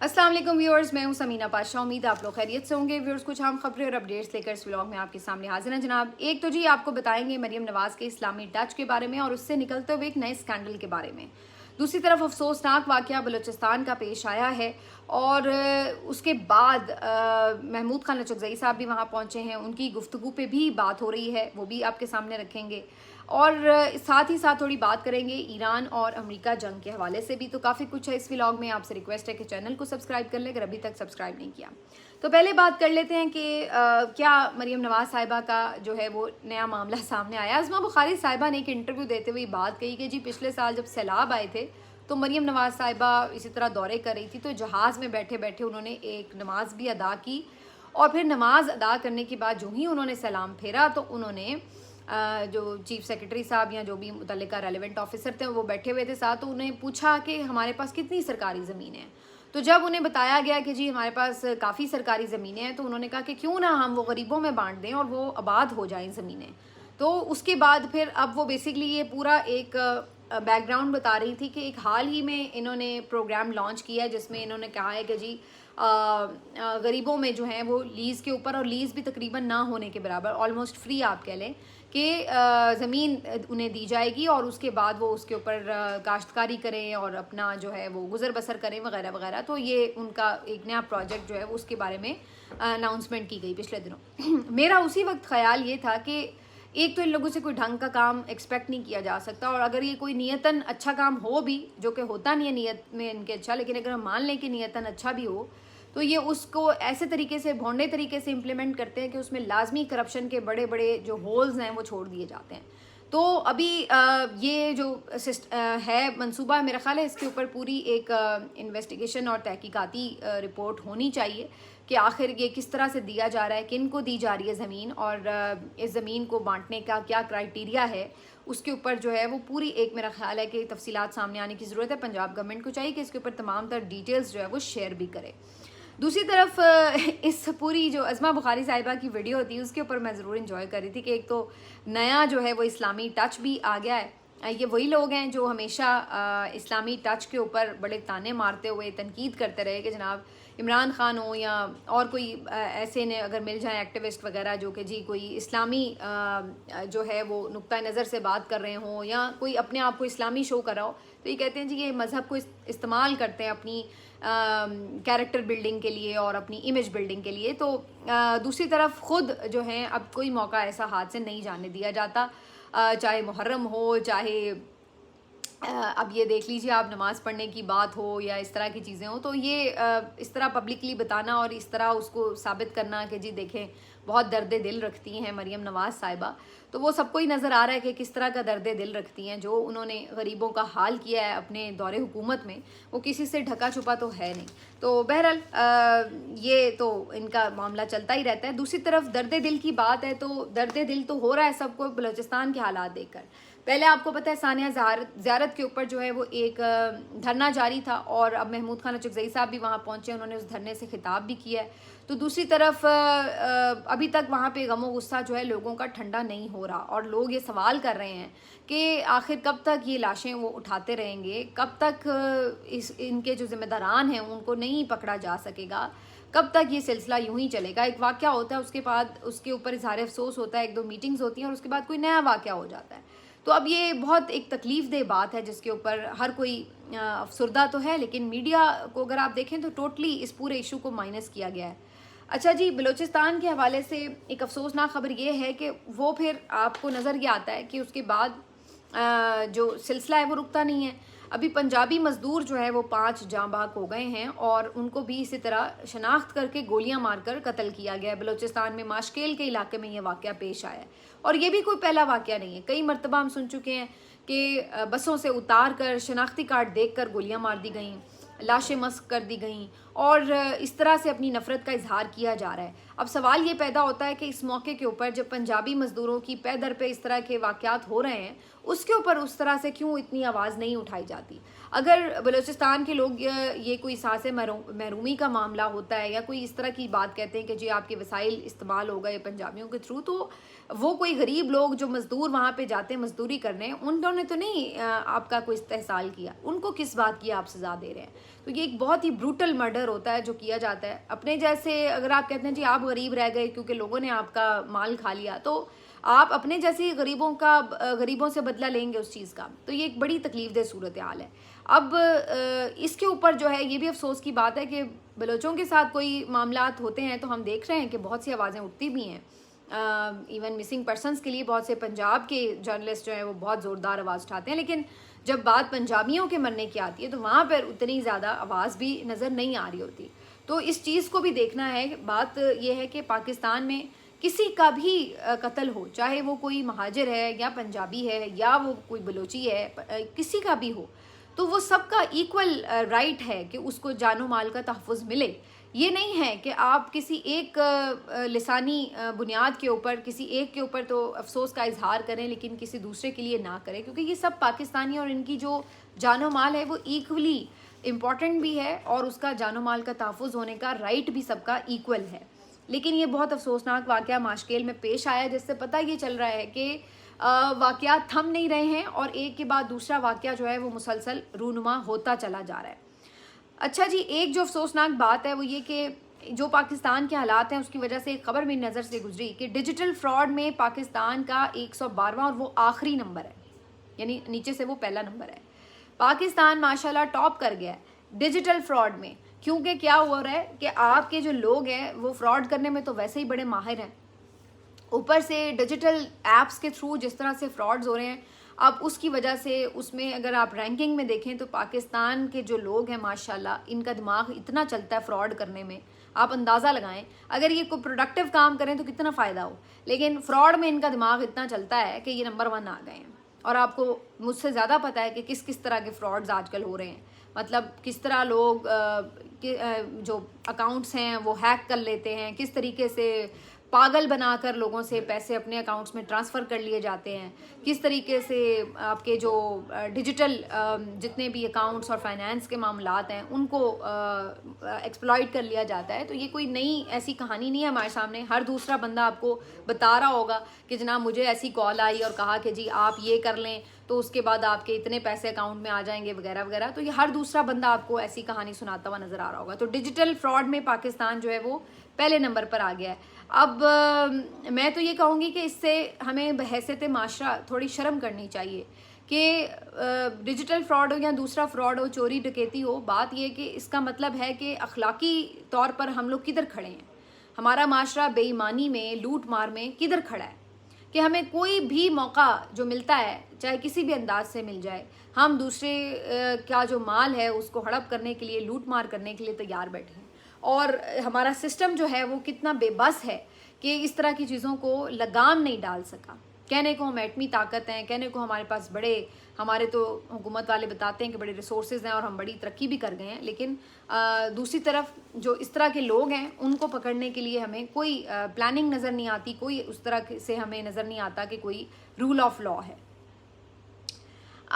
अस्सलाम वालेकुम व्यूअर्स, मैं हूं समीना पाशा। उम्मीद आप लोग खैरियत से होंगे। व्यूअर्स, कुछ हम खबरें और अपडेट्स लेकर इस व्लॉग में आपके सामने हाजिर हैं जनाब। एक तो जी आपको बताएंगे मरियम नवाज़ के इस्लामी टच के बारे में और उससे निकलते हुए एक नए स्कैंडल के बारे में। दूसरी तरफ अफसोसनाक वाक़या बलूचिस्तान का पेश आया है और उसके बाद महमूद खान लचकज़ई साहब भी वहाँ पहुँचे हैं। उनकी गुफ्तगू पे भी बात हो रही है, वो भी आपके सामने रखेंगे। और साथ ही साथ थोड़ी बात करेंगे ईरान और अमेरिका जंग के हवाले से भी। तो काफ़ी कुछ है इस व्लॉग में। आपसे रिक्वेस्ट है कि चैनल को सब्सक्राइब कर लें अगर अभी तक सब्सक्राइब नहीं किया। तो पहले बात कर लेते हैं कि क्या मरियम नवाज साहिबा का जो है वो नया मामला सामने आया। अज़मा बुखारी साहिबा ने एक इंटरव्यू देते हुए बात कही कि जी पिछले साल जब सैलाब आए थे तो मरियम नवाज साहिबा इसी तरह दौरे कर रही थी, तो जहाज़ में बैठे बैठे उन्होंने एक नमाज भी अदा की और फिर नमाज अदा करने के बाद जो ही उन्होंने सलाम फेरा तो उन्होंने जो चीफ सेक्रेटरी साहब या जो भी मुतल्लिका रेलिवेंट ऑफिसर थे वो बैठे हुए थे साथ, तो उन्हें पूछा कि हमारे पास कितनी सरकारी ज़मीनें हैं। तो जब उन्हें बताया गया कि जी हमारे पास काफ़ी सरकारी ज़मीनें हैं, तो उन्होंने कहा कि क्यों ना हम वो गरीबों में बांट दें और वो आबाद हो जाएं ज़मीनें। तो उसके बाद फिर अब वो बेसिकली ये पूरा एक बैकग्राउंड बता रही थी कि एक हाल ही में इन्होंने प्रोग्राम लॉन्च किया है जिसमें इन्होंने कहा है कि जी गरीबों में जो है वो लीज़ के ऊपर, और लीज़ भी तकरीबन ना होने के बराबर, ऑलमोस्ट फ्री आप कह लें कि ज़मीन उन्हें दी जाएगी और उसके बाद वो उसके ऊपर काश्तकारी करें और अपना जो है वो गुज़र बसर करें वगैरह वगैरह। तो ये उनका एक नया प्रोजेक्ट जो है वो उसके बारे में अनाउंसमेंट की गई पिछले दिनों। मेरा उसी वक्त ख्याल ये था कि एक तो इन लोगों से कोई ढंग का काम एक्सपेक्ट नहीं किया जा सकता, और अगर ये कोई नियतन अच्छा काम हो भी, जो कि होता नहीं है नियत में इनके अच्छा, लेकिन अगर हम मान लें कि नियतन अच्छा भी हो तो ये उसको ऐसे तरीके से भोंडे तरीके से इम्प्लीमेंट करते हैं कि उसमें लाजमी करप्शन के बड़े बड़े जो होल्स हैं वो छोड़ दिए जाते हैं। तो अभी ये जो है मंसूबा, मेरा ख्याल है इसके ऊपर पूरी एक इन्वेस्टिगेशन और तहकीकाती रिपोर्ट होनी चाहिए कि आखिर ये किस तरह से दिया जा रहा है, किन को दी जा रही है ज़मीन, और इस ज़मीन को बांटने का क्या क्राइटेरिया है, उसके ऊपर जो है वो पूरी एक मेरा ख्याल है कि तफसीलात सामने आने की ज़रूरत है। पंजाब गवर्नमेंट को चाहिए कि इसके ऊपर तमाम तर डिटेल्स जो है वो शेयर भी करे। दूसरी तरफ इस पूरी जो अज़मा बुखारी साहिबा की वीडियो होती है उसके ऊपर मैं ज़रूर इंजॉय कर रही थी कि एक तो नया जो है वो इस्लामी टच भी आ गया है। ये वही लोग हैं जो हमेशा इस्लामी टच के ऊपर बड़े ताने मारते हुए तनकीद करते रहे कि जनाब इमरान खान हो या और कोई ऐसे ने अगर मिल जाए एक्टिविस्ट वगैरह जो कि जी कोई इस्लामी जो है वो नुक्ता नज़र से बात कर रहे हों या कोई अपने आप को इस्लामी शो कर रहा हो, तो ये कहते हैं जी ये मज़हब को इस्तेमाल करते हैं अपनी कैरेक्टर बिल्डिंग के लिए और अपनी इमेज बिल्डिंग के लिए। तो दूसरी तरफ ख़ुद जो है अब कोई मौका ऐसा हाथ से नहीं जाने दिया जाता, चाहे मुहर्रम हो, चाहे अब ये देख लीजिए आप नमाज़ पढ़ने की बात हो या इस तरह की चीज़ें हो, तो ये इस तरह पब्लिकली बताना और इस तरह उसको साबित करना कि जी देखें बहुत दर्द दिल रखती हैं मरियम नवाज़ साहिबा, तो वो सबको ही नज़र आ रहा है कि किस तरह का दर्द दिल रखती हैं। जो उन्होंने गरीबों का हाल किया है अपने दौरे हुकूमत में वो किसी से ढका छुपा तो है नहीं। तो बहरहाल ये तो इनका मामला चलता ही रहता है। दूसरी तरफ दर्द दिल की बात है तो दर्द दिल तो हो रहा है सबको बलूचिस्तान के हालात देखकर। पहले आपको पता है सानिया ज़ियारत के ऊपर जो है वो एक धरना जारी था और अब महमूद खान लचकज़ई साहब भी वहाँ पहुँचे, उन्होंने उस धरने से खिताब भी किया है। तो दूसरी तरफ अभी तक वहाँ पे गम गुस्सा जो है लोगों का ठंडा नहीं हो रहा और लोग ये सवाल कर रहे हैं कि आखिर कब तक ये लाशें वो उठाते रहेंगे, कब तक इनके जो ज़िम्मेदारान हैं उनको नहीं पकड़ा जा सकेगा, कब तक ये सिलसिला यूं ही चलेगा। एक वाक़या होता है उसके बाद उसके ऊपर इज़हार अफसोस होता है, एक दो मीटिंग्स होती हैं और उसके बाद कोई नया वाक़या हो जाता है। तो अब ये बहुत एक तकलीफ़ दह बात है जिसके ऊपर हर कोई अफसरदा तो है, लेकिन मीडिया को अगर आप देखें तो टोटली इस पूरे इशू को माइनस किया गया है। अच्छा जी, बलूचिस्तान के हवाले से एक अफसोसनाक खबर ये है कि वो फिर आपको नज़र ये आता है कि उसके बाद जो सिलसिला है वो रुकता नहीं है। अभी पंजाबी मज़दूर जो है वो 5 जाँ बाहक हो गए हैं और उनको भी इसी तरह शनाख्त करके गोलियां मारकर कत्ल किया गया है। बलूचिस्तान में माशकेल के इलाके में ये वाक़या पेश आया है और ये भी कोई पहला वाक़या नहीं है। कई मरतबा हम सुन चुके हैं कि बसों से उतार कर शनाख्ती कार्ड देख कर गोलियाँ मार दी गई, लाशें मस्क कर दी गईं और इस तरह से अपनी नफ़रत का इजहार किया जा रहा है। अब सवाल ये पैदा होता है कि इस मौके के ऊपर जब पंजाबी मज़दूरों की पै दर पे इस तरह के वाक़यात हो रहे हैं, उसके ऊपर उस तरह से क्यों इतनी आवाज़ नहीं उठाई जाती। अगर बलूचिस्तान के लोग ये कोई सांसे महरूमी का मामला होता है या कोई इस तरह की बात कहते हैं कि जी आपके वसाइल इस्तेमाल हो गए पंजाबियों के थ्रू, तो वो कोई गरीब लोग जो मज़दूर वहाँ पे जाते हैं मज़दूरी करने, उन्होंने तो नहीं आपका कोई इस्तेहसाल किया, उनको किस बात की आप सज़ा दे रहे हैं। तो ये एक बहुत ही ब्रूटल मर्डर होता है जो किया जाता है अपने जैसे। अगर आप कहते हैं जी आप गरीब रह गए क्योंकि लोगों ने आपका माल खा लिया, तो आप अपने जैसे गरीबों से बदला लेंगे उस चीज़ का, तो ये एक बड़ी तकलीफदेह सूरत हाल है। अब इसके ऊपर जो है ये भी अफसोस की बात है कि बलोचों के साथ कोई मामलात होते हैं तो हम देख रहे हैं कि बहुत सी आवाज़ें उठती भी हैं। इवन मिसिंग पर्सनस के लिए बहुत से पंजाब के जर्नलिस्ट जो हैं वो बहुत ज़ोरदार आवाज़ उठाते हैं, लेकिन जब बात पंजाबियों के मरने की आती है तो वहाँ पर उतनी ज़्यादा आवाज़ भी नज़र नहीं आ रही होती। तो इस चीज़ को भी देखना है। बात यह है कि पाकिस्तान में किसी का भी कत्ल हो, चाहे वो कोई महाजिर है या पंजाबी है या वो कोई बलोची है, किसी का भी हो, तो वो सबका इक्वल राइट है कि उसको जानो माल का तहफ़्फ़ुज़ मिले। ये नहीं है कि आप किसी एक लिसानी बुनियाद के ऊपर किसी एक के ऊपर तो अफसोस का इजहार करें लेकिन किसी दूसरे के लिए ना करें, क्योंकि ये सब पाकिस्तानी और इनकी जो जानो माल है वो इक्वली इम्पॉर्टेंट भी है और उसका जानो माल का तहफ़्फ़ुज़ होने का राइट भी सबका इक्वल है। लेकिन ये बहुत अफसोसनाक वाक़या माशकेल में पेश आया, जिससे पता ये चल रहा है कि वाक़यात थम नहीं रहे हैं और एक के बाद दूसरा वाक़या जो है वो मुसलसल रूनुमा होता चला जा रहा है। अच्छा जी, एक जो अफसोसनाक बात है वो ये कि जो पाकिस्तान के हालात हैं उसकी वजह से एक ख़बर मेरी नज़र से गुजरी कि डिजिटल फ्रॉड में पाकिस्तान का 112वां और वो आखिरी नंबर है, यानी नीचे से वो पहला नंबर है। पाकिस्तान माशाल्लाह टॉप कर गया है डिजिटल फ्रॉड में, क्योंकि क्या हो रहा है कि आपके जो लोग हैं वो फ्रॉड करने में तो वैसे ही बड़े माहिर हैं, ऊपर से डिजिटल एप्स के थ्रू जिस तरह से फ्रॉड्स हो रहे हैं, अब उसकी वजह से उसमें अगर आप रैंकिंग में देखें तो पाकिस्तान के जो लोग हैं माशाल्लाह इनका दिमाग इतना चलता है फ्रॉड करने में, आप अंदाज़ा लगाएं। अगर ये कोई प्रोडक्टिव काम करें तो कितना फ़ायदा हो, लेकिन फ्रॉड में इनका दिमाग इतना चलता है कि ये नंबर 1 आ गए हैं। और आपको मुझसे ज़्यादा पता है कि किस किस तरह के फ्रॉड्स आजकल हो रहे हैं, मतलब किस तरह लोग जो अकाउंट्स हैं वो हैक कर लेते हैं, किस तरीके से पागल बनाकर लोगों से पैसे अपने अकाउंट्स में ट्रांसफ़र कर लिए जाते हैं, किस तरीके से आपके जो डिजिटल जितने भी अकाउंट्स और फाइनेंस के मामलात हैं उनको एक्सप्लॉइट कर लिया जाता है। तो ये कोई नई ऐसी कहानी नहीं है हमारे सामने, हर दूसरा बंदा आपको बता रहा होगा कि जनाब मुझे ऐसी कॉल आई और कहा कि जी आप ये कर लें तो उसके बाद आपके इतने पैसे अकाउंट में आ जाएंगे वगैरह वगैरह। तो ये हर दूसरा बंदा आपको ऐसी कहानी सुनाता हुआ नज़र आ रहा होगा। तो डिजिटल फ्रॉड में पाकिस्तान जो है वो पहले नंबर पर आ गया है। अब मैं तो ये कहूँगी कि इससे हमें बहैसियत माशरा थोड़ी शर्म करनी चाहिए कि डिजिटल फ्रॉड हो या दूसरा फ्रॉड हो, चोरी डकैती हो, बात यह कि इसका मतलब है कि अखलाकी तौर पर हम लोग किधर खड़े हैं, हमारा माशरा बेईमानी में लूट मार में किधर खड़ा है कि हमें कोई भी मौका जो मिलता है चाहे किसी भी अंदाज से मिल जाए, हम दूसरे का जो माल है उसको हड़प करने के लिए, लूट मार करने के लिए तैयार बैठे हैं। और हमारा सिस्टम जो है वो कितना बेबस है कि इस तरह की चीज़ों को लगाम नहीं डाल सका। कहने को हम एटमी ताकत हैं, कहने को हमारे पास हमारे तो हुकूमत वाले बताते हैं कि बड़े रिसोर्सेज हैं और हम बड़ी तरक्की भी कर गए हैं, लेकिन दूसरी तरफ जो इस तरह के लोग हैं उनको पकड़ने के लिए हमें कोई प्लानिंग नज़र नहीं आती, कोई उस तरह से हमें नज़र नहीं आता कि कोई रूल ऑफ लॉ है।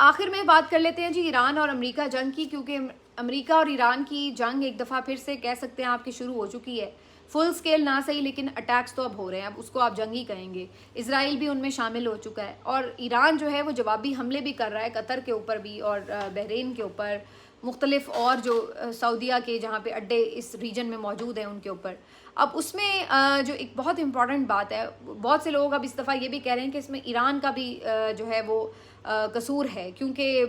आखिर में बात कर लेते हैं जी ईरान और अमेरिका जंग की, क्योंकि अमेरिका और ईरान की जंग एक दफ़ा फिर से कह सकते हैं आपकी शुरू हो चुकी है। फुल स्केल ना सही लेकिन अटैक्स तो अब हो रहे हैं, अब उसको आप जंग ही कहेंगे। इजराइल भी उनमें शामिल हो चुका है और ईरान जो है वो जवाबी हमले भी कर रहा है कतर के ऊपर भी और बहरीन के ऊपर, मुख्तलिफ और जो सऊदीया के जहाँ पे अड्डे इस रीजन में मौजूद हैं उनके ऊपर। अब उसमें जो एक बहुत इंपॉर्टेंट बात है, बहुत से लोग अब इस दफ़ा ये भी कह रहे हैं कि इसमें ईरान का भी जो है वो कसूर है, क्योंकि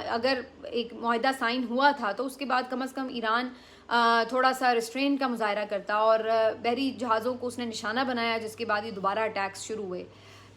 अगर एक मुआहदा साइन हुआ था तो उसके बाद कम से कम ईरान थोड़ा सा रिस्ट्रेन का मुजाहरा करता और बहरी जहाज़ों को उसने निशाना बनाया, जिसके बाद ये दोबारा अटैक्स शुरू हुए।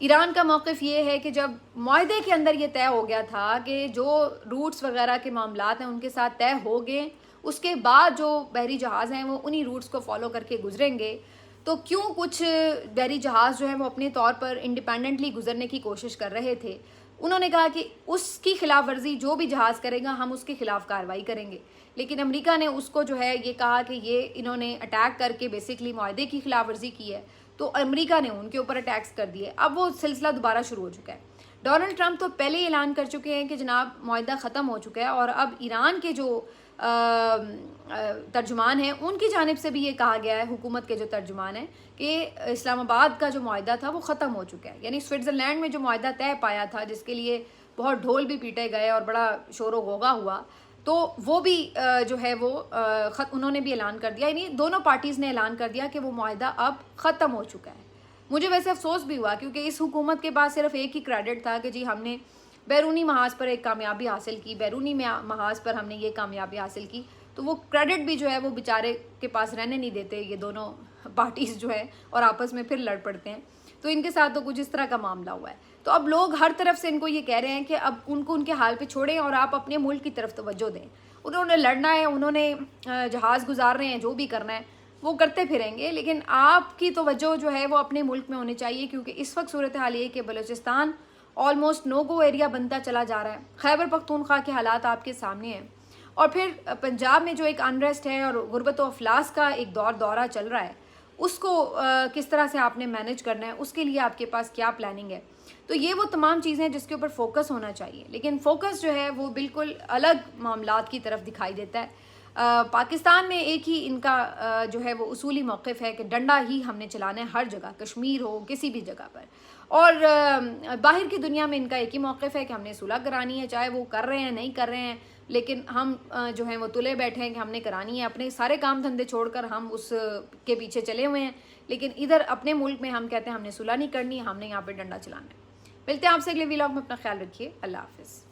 ईरान का मौक़िफ़ ये है कि जब मुआहदे के अंदर ये तय हो गया था कि जो रूट्स वगैरह के मामलात हैं उनके साथ तय हो गए, उसके बाद जो बहरी जहाज़ हैं वो उन्हीं रूट्स को फॉलो करके गुजरेंगे, तो क्यों कुछ बहरी जहाज़ जो है वो अपने तौर पर इंडिपेंडेंटली गुजरने की कोशिश कर रहे थे। उन्होंने कहा कि उसकी खिलाफ वर्जी जो भी जहाज़ करेगा हम उसके खिलाफ कार्रवाई करेंगे, लेकिन अमेरिका ने उसको जो है ये कहा कि ये इन्होंने अटैक करके बेसिकली मुआहदे की खिलाफ वर्जी की है, तो अमेरिका ने उनके ऊपर अटैक्स कर दिए। अब वो सिलसिला दोबारा शुरू हो चुका है। डोनाल्ड ट्रंप तो पहले ही ऐलान कर चुके हैं कि जनाब मुआहदा ख़त्म हो चुका है, और अब ईरान के जो तर्जुमान हैं उनकी जानिब से भी ये कहा गया है, हुकूमत के जो तर्जुमान हैं, कि इस्लामाबाद का जो मुआहदा था वो ख़त्म हो चुका है। यानी स्विट्ज़रलैंड में जो मुआहदा तय पाया था, जिसके लिए बहुत ढोल भी पीटे गए और बड़ा शोर गोगा हुआ, तो वो भी जो है वो उन्होंने भी ऐलान कर दिया, यानी दोनों पार्टीज़ ने ऐलान कर दिया कि वो मुआहदा अब ख़त्म हो चुका है। मुझे वैसे अफसोस भी हुआ, क्योंकि इस हुकूमत के पास सिर्फ एक ही क्रेडिट था कि जी हमने बैरूनी महाज पर एक कामयाबी हासिल की, बैरूनी महाज पर हमने ये कामयाबी हासिल की, तो वो क्रेडिट भी जो है वो बेचारे के पास रहने नहीं देते ये दोनों पार्टीज़ जो है, और आपस में फिर लड़ पड़ते हैं। तो इनके साथ तो कुछ इस तरह का मामला हुआ है। तो अब लोग हर तरफ से इनको ये कह रहे हैं कि अब उनको उनके हाल पे छोड़ें और आप अपने मुल्क की तरफ तवज्जो दें। उन्होंने लड़ना है, उन्होंने जहाज़ गुजार रहे हैं, जो भी करना है वो करते फिरेंगे, लेकिन आपकी तवज्जो जो है वो अपने मुल्क में होनी चाहिए, क्योंकि इस वक्त सूरत हाल ये कि Balochistan almost no go area बनता चला जा रहा है। खैबर पख्तूनख्वा के हालात आपके सामने हैं, और फिर पंजाब में जो एक अनरेस्ट है और गुर्बत व अफलास का एक दौरा चल रहा है, उसको किस तरह से आपने मैनेज करना है, उसके लिए आपके पास क्या प्लानिंग है। तो ये वो तमाम चीज़ें हैं जिसके ऊपर फोकस होना चाहिए, लेकिन फोकस जो है वो बिल्कुल अलग मामलात की तरफ दिखाई देता है। पाकिस्तान में एक ही इनका जो है वो उसूली मौक़िफ़ है कि डंडा ही हमने चलाना है हर जगह, कश्मीर हो किसी भी जगह पर, और बाहर की दुनिया में इनका एक ही मौक़िफ़ है कि हमने सुलह करानी है, चाहे वो कर रहे हैं नहीं कर रहे हैं, लेकिन हम जो हैं वो तुले बैठे हैं कि हमने करानी है। अपने सारे काम धंधे छोड़कर हम उस के पीछे चले हुए हैं, लेकिन इधर अपने मुल्क में हम कहते हैं हमने सुलह नहीं करनी, हमने यहाँ पर डंडा चलाना है। मिलते हैं आपसे अगले व्लॉग में, अपना ख्याल रखिए, अल्लाह हाफ़िज़।